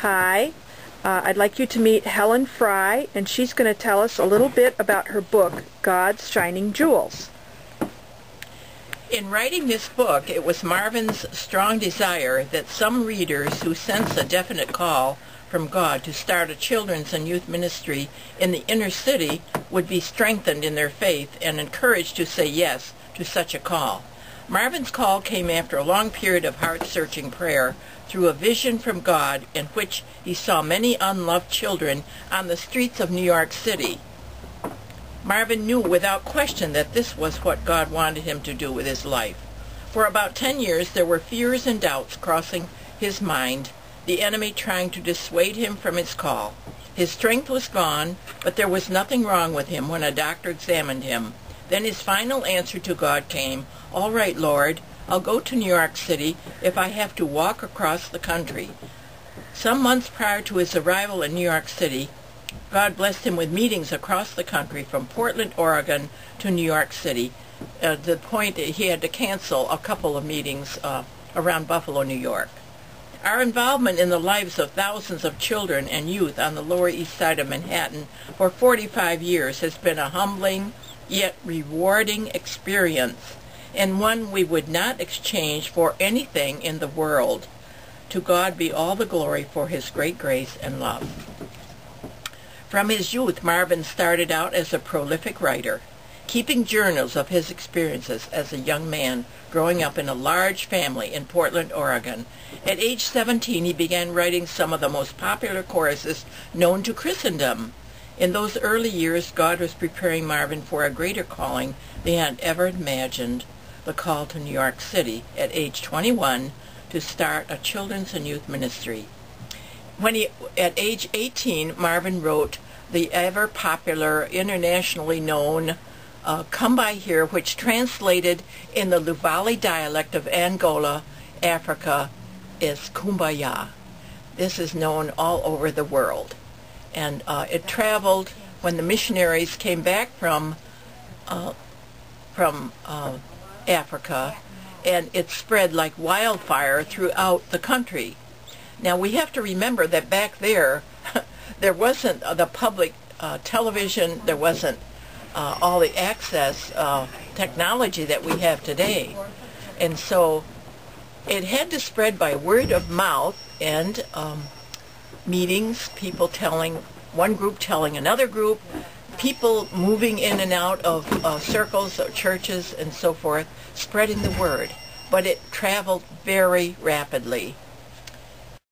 Hi, I'd like you to meet Helen Fray, and she's going to tell us a little bit about her book, God's Shining Jewels. In writing this book, it was Marvin's strong desire that some readers who sense a definite call from God to start a children's and youth ministry in the inner city would be strengthened in their faith and encouraged to say yes to such a call. Marvin's call came after a long period of heart-searching prayer through a vision from God in which he saw many unloved children on the streets of New York City. Marvin knew without question that this was what God wanted him to do with his life. For about 10 years there were fears and doubts crossing his mind, the enemy trying to dissuade him from his call. His strength was gone, but there was nothing wrong with him when a doctor examined him. Then his final answer to God came, "All right, Lord, I'll go to New York City if I have to walk across the country." Some months prior to his arrival in New York City, God blessed him with meetings across the country from Portland, Oregon to New York City, to the point that he had to cancel a couple of meetings around Buffalo, New York. Our involvement in the lives of thousands of children and youth on the Lower East Side of Manhattan for 45 years has been a humbling yet rewarding experience, and one we would not exchange for anything in the world. To God be all the glory for his great grace and love. From his youth, Marvin started out as a prolific writer, keeping journals of his experiences as a young man growing up in a large family in Portland, Oregon. At age 17, he began writing some of the most popular choruses known to Christendom. In those early years, God was preparing Marvin for a greater calling than he had ever imagined, the call to New York City at age 21 to start a children's and youth ministry. At age 18, Marvin wrote the ever-popular, internationally known Come By Here, which translated in the Luvali dialect of Angola, Africa, is Kumbaya. This is known all over the world. And it traveled when the missionaries came back from Africa, and it spread like wildfire throughout the country. Now, we have to remember that back there, there wasn't the public television, there wasn't all the access technology that we have today. And so it had to spread by word of mouth and meetings, people telling, one group telling another group, people moving in and out of circles or churches and so forth, spreading the word. But it traveled very rapidly.